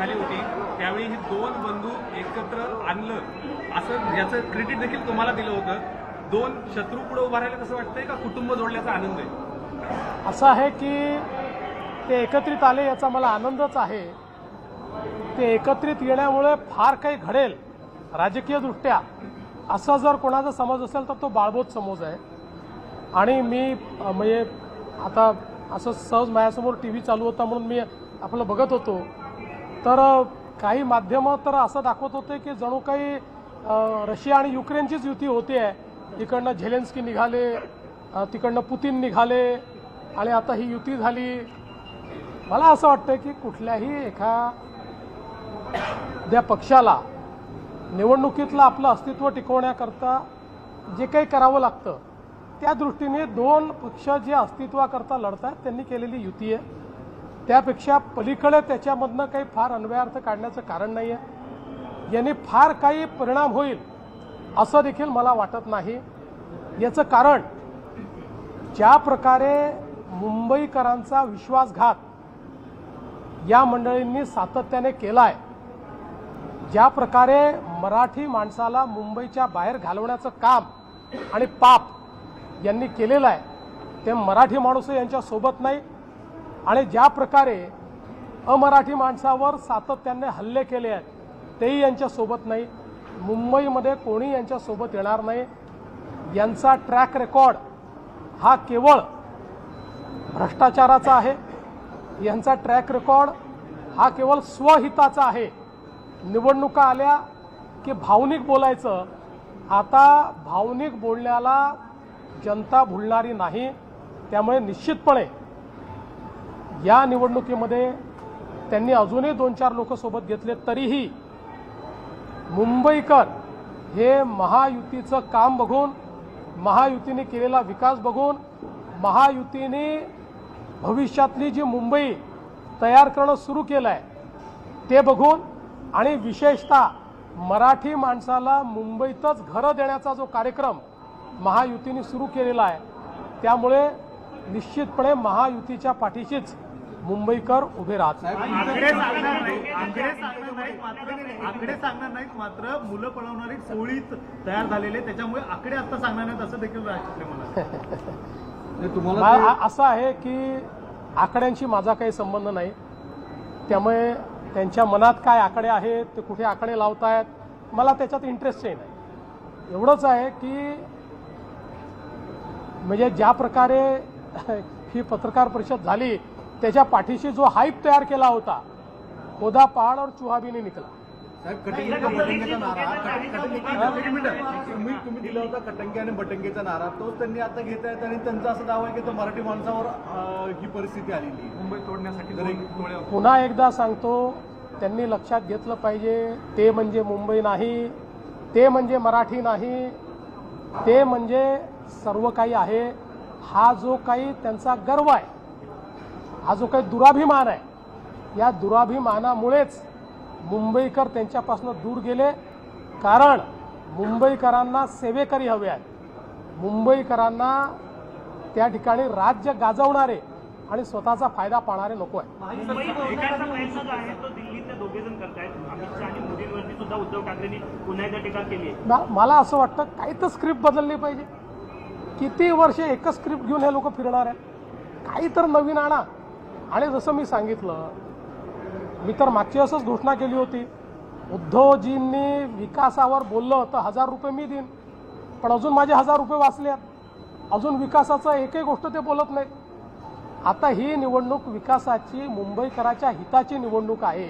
झाली होती त्यावेळी ही दोन बंधू एकत्र आणलं असं याचं क्रेडिट देखील तुम्हाला दिलं होतं. दोन शत्रू पुढे उभा राहिलं कसं वाटतंय का कुटुंब जोडल्याचा आनंद आहे? असं आहे की ते एकत्रित आले याचा मला आनंदच आहे. ते एकत्रित येण्यामुळे फार काही घडेल राजकीयदृष्ट्या असं जर कोणाचा समज असेल तर तो बाळबोध समज आहे. आणि मी म्हणजे आता असं सहज माझ्यासमोर टी व्ही चालू होता म्हणून मी आपलं बघत होतो तर काही माध्यमं तर असं दाखवत होते की जणू काही रशिया आणि युक्रेनचीच युती होते आहे. इकडनं झेलेन्स्की निघाले, तिकडनं पुतीन निघाले आणि आता ही युती झाली. मला असं वाटतं की कुठल्याही एखाद्या पक्षाला निवडणुकीतलं आपलं अस्तित्व टिकवण्याकरता जे काही करावं लागतं त्या दृष्टीने दोन पक्ष जे अस्तित्वाकरता लढतात त्यांनी केलेली युती आहे. त्यापेक्षा पलीकडे त्याच्यामधनं काही फार अन्वयार्थ काढण्याचं कारण नाही आहे. याने फार काही परिणाम होईल असं देखील मला वाटत नाही. याचं कारण ज्या प्रकारे मुंबईकरांचा विश्वासघात या मंडळींनी सातत्याने केला आहे, ज्या प्रकारे मराठी माणसाला मुंबईच्या बाहेर घालवण्याचं काम आणि पाप यांनी केलेलं आहे ते मराठी माणूस यांच्यासोबत नाही. आणि ज्या प्रकारे अमराठी माणसावर सातत्याने हल्ले केले आहेत तेही यांच्यासोबत नाही. मुंबईमध्ये कोणी यांच्यासोबत येणार नाही. यांचा ट्रॅक रेकॉर्ड हा केवळ भ्रष्टाचाराचा आहे. यांचा ट्रॅक रेकॉर्ड हा केवळ स्वहिताचा आहे. निवडणुका आल्या की भावनिक बोलायचं. आता भावनिक बोलण्याला जनता भुलणारी नाही. त्यामुळे निश्चितपणे या निवडणुकीमध्ये त्यांनी अजूनही 2-4 लोक सोबत घेतले तरीही मुंबईकर हे महायुतीचं काम बघून, महायुतीने केलेला विकास बघून, महायुतीने भविष्यातली जी मुंबई तयार करणं सुरू केलं आहे ते बघून आणि विशेषतः मराठी माणसाला मुंबईतच घरं देण्याचा जो कार्यक्रम महायुतीने सुरू केलेला आहे त्यामुळे निश्चितपणे महायुतीच्या पाठीशीच मुंबईकर उभे राहतात. आकडे सांगणार नाहीत मात्र मुलं पळवणारी टोळी तयार झालेले त्याच्यामुळे आकडे आता सांगणार नाहीत असं देखील मला असं आहे की आकड्यांशी माझा काही संबंध नाही. त्यामुळे त्यांच्या मनात काय आकडे आहेत, ते कुठे आकडे लावतायत, मला त्याच्यात इंटरेस्टही नाही. एवढंच आहे की म्हणजे ज्या प्रकारे ही पत्रकार परिषद झाली त्याच्या पाठीशी जो हाईप तयार केला होता खोदा पहाड और चूहा भी नहीं निकला. तुम्ही दिला होता कटंगे आणि बटंगेचा नारा तोच त्यांनी आता घेत आहेत आणि त्यांचा असा दावा आहे की मराठी माणसावर ही परिस्थिती आलेली मुंबई तोडण्यासाठी. पुन्हा एकदा सांगतो, त्यांनी लक्षात घेतलं पाहिजे ते म्हणजे मुंबई नाही, ते म्हणजे मराठी नाही, ते म्हणजे सर्व काही आहे. हा जो काही त्यांचा गर्व आहे, हा जो काही दुराभिमान आहे, या दुराभिमानामुळेच मुंबईकर त्यांच्यापासून दूर गेले. कारण मुंबईकरांना सेवेकरी हवे आहेत. मुंबईकरांना त्या ठिकाणी राज्य गाजवणारे आणि स्वतःचा फायदा पाहणारे नको आहे. मला असं वाटतं काही तर स्क्रिप्ट बदलली पाहिजे. किती वर्ष एकच स्क्रिप्ट घेऊन हे लोक फिरणार आहे? काही तर नवीन आणा. आणि जसं मी सांगितलं, मी तर मागची असंच घोषणा केली होती, उद्धवजींनी विकासावर बोललं तर 1000 रुपये मी देईन. पण अजून माझे 1000 रुपये वाचले आहेत. अजून विकासाचं एकही गोष्ट ते बोलत नाहीत. आता ही निवडणूक विकासाची, मुंबईकराच्या हिताची निवडणूक आहे.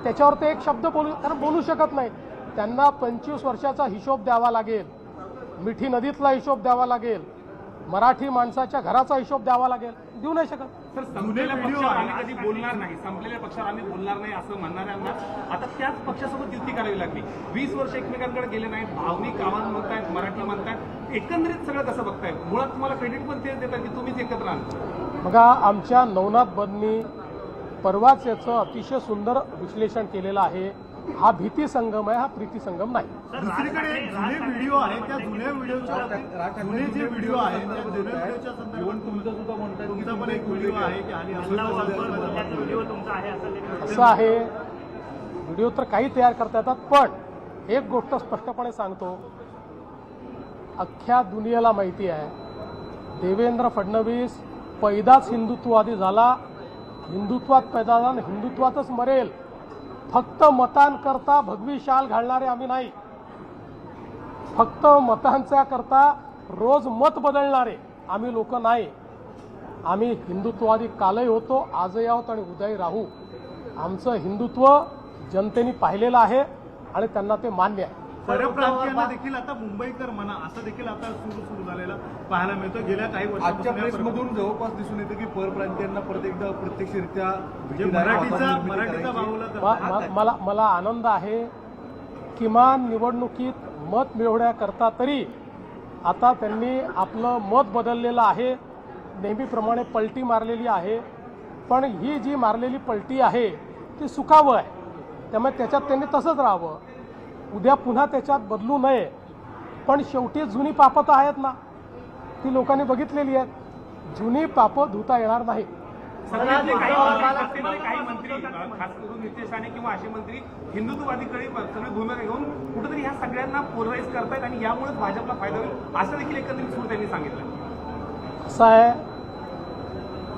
त्याच्यावर ते एक शब्द बोलू शकत नाही. त्यांना 25 वर्षाचा हिशोब द्यावा लागेल, मिठी नदीतला हिशोब द्यावा लागेल, मराठी माणसाच्या घराचा हिशोब द्यावा लागेल. देऊ नाही शकत. सर, संपलेल्या पक्षावर आम्ही कधी बोलणार नाही, संपलेल्या पक्षावर आम्ही बोलणार नाही असं म्हणणाऱ्यांना आता त्याच पक्षासोबत युती करावी लागली. 20 वर्ष एकमेकांकडे गेले नाहीत, भावनिक आवाज म्हणतायत, मराठी म्हणतायत, एकंदरीत सगळं कसं बघतायत? मुळात तुम्हाला क्रेडिट पण तेच देतात की तुम्हीच एकत्र आणता. बघा, आमच्या नवनाथ बदनी परवाच याचं अतिशय सुंदर विश्लेषण केलेलं आहे. हा भीती संगम आहे, हा प्रीती संगम नाही. दुसरीकडे जुने व्हिडिओ आहेत, त्या जुन्या व्हिडिओच्या जुने जे व्हिडिओ आहेत त्या जुन्या व्हिडिओच्या संदर्भात तुमचं सुद्धा म्हणताय, तुमचा पण एक व्हिडिओ आहे की आणि व्हिडिओ तुमचा आहे असं आहे. व्हिडिओ तर काही तयार करता येतात, पण एक गोष्ट स्पष्टपणे सांगतो, अख्ख्या दुनियेला माहिती आहे देवेंद्र फडणवीस पैदाच हिंदुत्ववादी झाला, हिंदुत्वात पैदा झाला आणि हिंदुत्वातच मरेल. फक्त मतांकरता भगवी शाल घालणारे आम्ही नाही, फक्त मतांच्या करता रोज मत बदलणारे आम्ही लोक नाही. आम्ही हिंदुत्ववादी कालही होतो, आजही आहोत आणि उद्याही राहू. आमचं हिंदुत्व जनतेने पाहिलेलं आहे आणि त्यांना ते मान्य आहे. परप्रांतीयांना देखील आता मुंबईकर म्हणा असं देखील आता सुरू झालेला पाहायला मिळतं. गेल्या काही वर्षांच्या प्रेसमधून जवळपास दिसून येतं की परप्रांतीयांना परत एकदा प्रत्यक्षरित्या मराठीचा मला आनंद आहे. किमान निवडणुकीत मत मिळवण्याकरता तरी आता त्यांनी आपलं मत बदललेलं आहे, नेहमीप्रमाणे पलटी मारलेली आहे. पण ही जी मारलेली पलटी आहे ती सुखावं आहे, त्यामुळे त्याच्यात त्यांनी तसंच राहावं. उद्या पुन्हा त्याच्यात बदलू नये. पण शेवटी जुनी पापं तर आहेत ना, ती लोकांनी बघितलेली आहेत. जुनी पापं धुता येणार नाही. काही मंत्री खास करून नितेश राणे किंवा असे मंत्री हिंदुत्ववादीकडे सगळी भूमिका घेऊन कुठेतरी ह्या सगळ्यांना पोलराईज करतायत आणि यामुळेच भाजपला फायदा होईल असं देखील एकंदरीत सूर त्यांनी सांगितलं. असं आहे,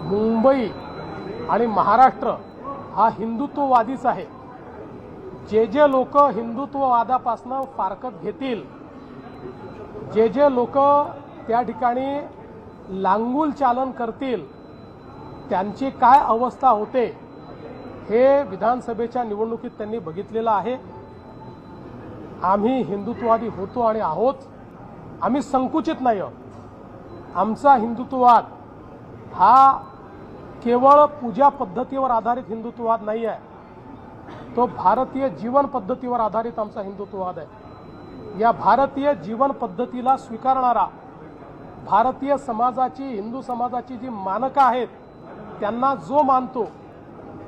मुंबई आणि महाराष्ट्र हा हिंदुत्ववादीच आहे. जे लोक हिंदुत्ववादापासून फारकत घेतील, जे लोक त्या ठिकाणी लांगुल चालन करतील, त्यांची काय अवस्था होते हे विधानसभेच्या निवडणुकीत त्यांनी बघितलेलं आहे. आम्ही हिंदुत्ववादी होतो आणि आहोत. आम्ही संकुचित नाही आहोत. आमचा हिंदुत्ववाद हा केवळ पूजा पद्धतीवर आधारित हिंदुत्ववाद नाही आहे, तो भारतीय जीवन पद्धतीवर आधारित आमचा हिंदुत्ववाद आहे. या भारतीय जीवन पद्धतीला स्वीकारणारा, भारतीय समाजाची, हिंदू समाजाची जी मानकं आहेत त्यांना जो मानतो,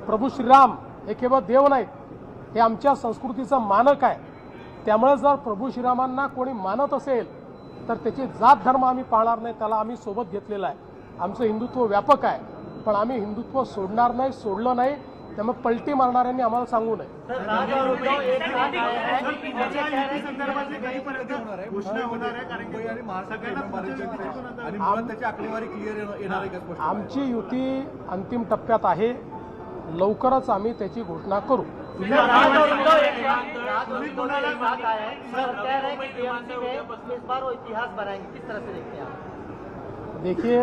प्रभू श्रीराम हे केवळ देव नाहीत, हे आमच्या संस्कृतीचं मानक आहे. त्यामुळे जर प्रभू श्रीरामांना कोणी मानत असेल तर त्याची जात धर्म आम्ही पाळणार नाही, त्याला आम्ही सोबत घेतलेला आहे. आमचं हिंदुत्व व्यापक आहे, पण आम्ही हिंदुत्व सोडणार नाही, सोडलं नाही. त्यामुळे पलटी मारणाऱ्यांनी आम्हाला सांगू नये. आमची युती अंतिम टप्प्यात आहे, लवकरच आम्ही त्याची घोषणा करू. देखिए,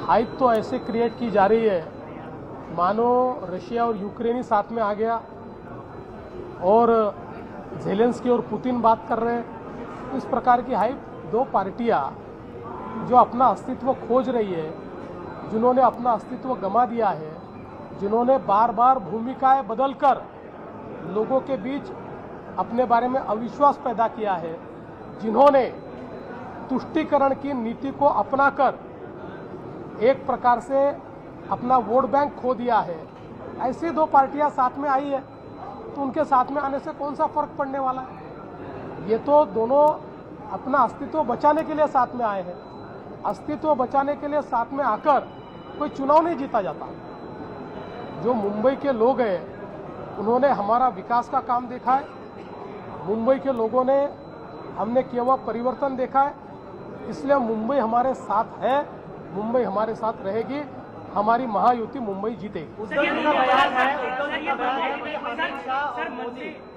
हाइप तो ऐसे क्रिएट की जा रही है मानो रशिया और यूक्रेन ही साथ में आ गया और ज़ेलेंस्की और पुतिन बात कर रहे हैं. इस प्रकार की हाइप दो पार्टियां जो अपना अस्तित्व खोज रही है, जिन्होंने अपना अस्तित्व गंवा दिया है, जिन्होंने बार बार भूमिकाएं बदलकर लोगों के बीच अपने बारे में अविश्वास पैदा किया है, जिन्होंने तुष्टीकरण की नीति को अपनाकर एक प्रकार से अपना वोट बैंक खो दिया है, ऐसी दो पार्टियां साथ में आई है, तो उनके साथ में आने से कौन सा फर्क पड़ने वाला है. ये तो दोनों अपना अस्तित्व बचाने के लिए साथ में आए हैं. अस्तित्व बचाने के लिए साथ में आकर कोई चुनाव नहीं जीता जाता. जो मुंबई के लोग हैं उन्होंने हमारा विकास का काम देखा है, मुंबई के लोगों ने हमने किया हुआ परिवर्तन देखा है, इसलिए मुंबई हमारे साथ है, मुंबई हमारे साथ रहेगी. हमारी महायुति मुंबई जीतेगी.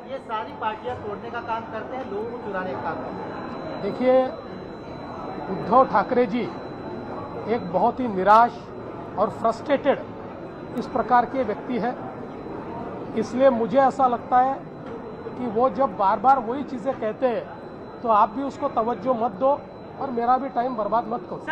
ये सारी पार्टियां तोड़ने का काम करते हैं, लोगों को चुराने का काम करते हैं. देखिए, उद्धव ठाकरे जी एक बहुत ही निराश और फ्रस्ट्रेटेड इस प्रकार के व्यक्ति है. इसलिए मुझे ऐसा लगता है कि वो जब बार बार वही चीज़ें कहते हैं तो आप भी उसको तवज्जो मत दो और मेरा भी टाइम बर्बाद मत करो.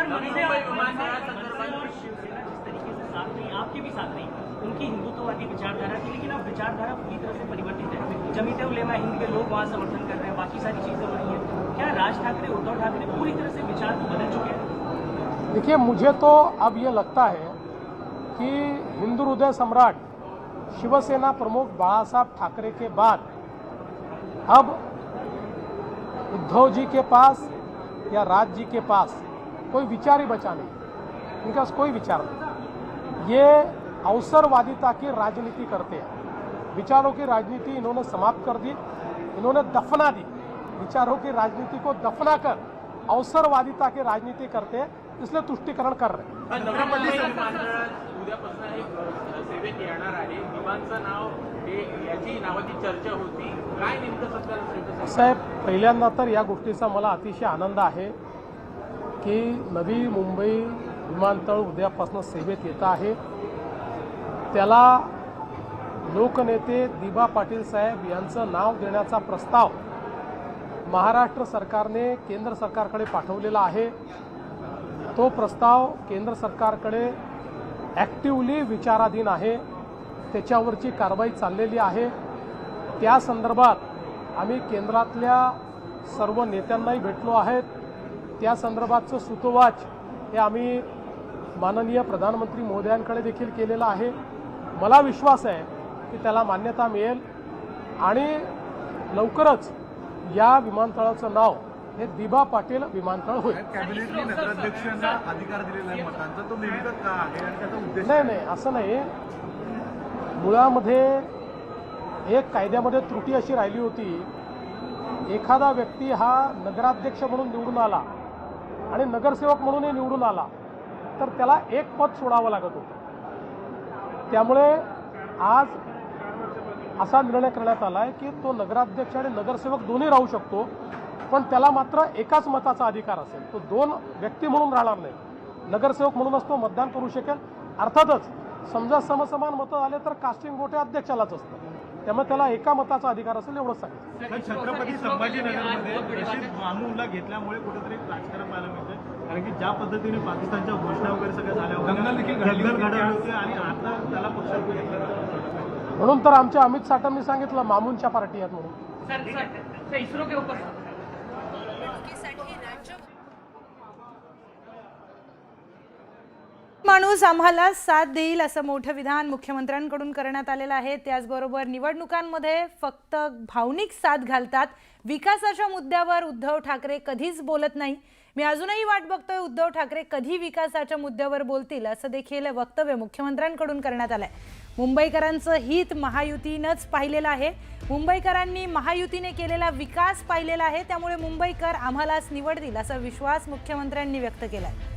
आपके भी साथ नहीं, उनकी हिंदुत्ववादी विचारधारा थी, लेकिन अब विचारधारा पूरी तरह से परिवर्तित है. जमीयत उलेमा हिंद के लोग वहाँ समर्थन कर रहे हैं, बाकी सारी चीजें हो रही हैं. क्या राज ठाकरे, उद्धव ठाकरे पूरी तरह से विचार को बदल चुके हैं? देखिए, मुझे तो अब ये लगता है कि हिंदू हृदय सम्राट शिवसेना प्रमुख बाळासाहब ठाकरे के बाद अब उद्धव जी के पास या राज जी के पास कोई विचार ही बचा नहीं, इनके पास कोई विचार नहीं। ये अवसरवादिता की राजनीति करते हैं। विचारों की राजनीति इन्होंने समाप्त कर दी, इन्होंने दफना दी। विचारों की राजनीति को दफना कर अवसरवादिता की राजनीति करते हैं, इसलिए तुष्टीकरण कर रहे हैं। उद्यापासून एक सेवेत येणार आहे, दिवाणचं नाव हे याची नावाची चर्चा होती, काय नेमकं सत्कार? साहेब, पहिल्यांदा तर या गोष्टीचा मला अतिशय आनंद आहे की नवी मुंबई विमानतळ उद्यापासून सेवेत येत आहे। त्याला लोकनेते दिबा पाटील साहेब यांचं नाव देण्याचा प्रस्ताव महाराष्ट्र सरकारने केंद्र सरकारकडे पाठवलेला आहे। तो प्रस्ताव केंद्र सरकारकडे ॲक्टिव्हली विचाराधीन आहे, त्याच्यावरची कारवाई चाललेली आहे। त्या संदर्भात आम्ही केंद्रातल्या सर्व नेत्यांनाही भेटलो आहेत। त्या संदर्भातचं सूतोवाच हे आम्ही माननीय प्रधानमंत्री महोदयांकडे देखील केलेलं आहे। मला विश्वास आहे की त्याला मान्यता मिळेल आणि लवकरच या विमानतळाचं नाव हे दिबा पाटील विमानतळ होईल। कॅबिनेटने नगराध्यक्षांना अधिकार दिलेला आहे मतांचा, तो नेमका का आहे आणि त्याचा उद्देश नाही, असं नाही। मुळामध्ये एक कायद्यामध्ये त्रुटी अशी राहिली होती, एखादा व्यक्ती हा नगराध्यक्ष म्हणून निवडून आला आणि नगरसेवक म्हणूनही निवडून आला तर त्याला एक पद सोडावं लागत होतं। त्यामुळे आज असा निर्णय करण्यात आला आहे की तो नगराध्यक्ष आणि नगरसेवक दोन्ही राहू शकतो, पण त्याला मात्र एकाच मताचा अधिकार असेल। तो दोन व्यक्ती म्हणून राहणार नाही, नगरसेवक म्हणूनच तो मतदान करू शकेल। अर्थातच समजा समसमान मतं आले तर कास्टिंग वोट हे अध्यक्षालाच असतं, त्यामुळे त्याला एका मताचा अधिकार असेल एवढंच सांगितलं। छत्रपती संभाजीनगरमध्ये रशीद मामूनला घेतल्यामुळे कुठेतरी एक राजकारण पाहायला मिळतं, कारण की ज्या पद्धतीने पाकिस्तानच्या घोषणा वगैरे सगळ्या झाल्या होत्या, दंगल घडवली होती आणि आता त्याला पक्षात घेतलं। म्हणून तर आमच्या अमित साटमनी सांगितलं मामूनच्या पार्टी आहेत म्हणून। सर इसरो के ऊपर माणूस आम्हाला साथ देईल असं मोठं विधान मुख्यमंत्र्यांकडून करण्यात आलेलं आहे। त्याचबरोबर निवडणुकांमध्ये फक्त भावनिक साथ घालतात, विकासाच्या मुद्द्यावर उद्धव ठाकरे कधीच बोलत नाही। मी अजूनही वाट बघतोय उद्धव ठाकरे कधी विकासाच्या मुद्द्यावर बोलतील, असं देखील वक्तव्य मुख्यमंत्र्यांकडून करण्यात आलंय। मुंबईकरांचं हित महायुतीनंच पाहिलेलं आहे, मुंबईकरांनी महायुतीने केलेला विकास पाहिलेला आहे, त्यामुळे मुंबईकर आम्हालाच निवडतील असा विश्वास मुख्यमंत्र्यांनी व्यक्त केलाय।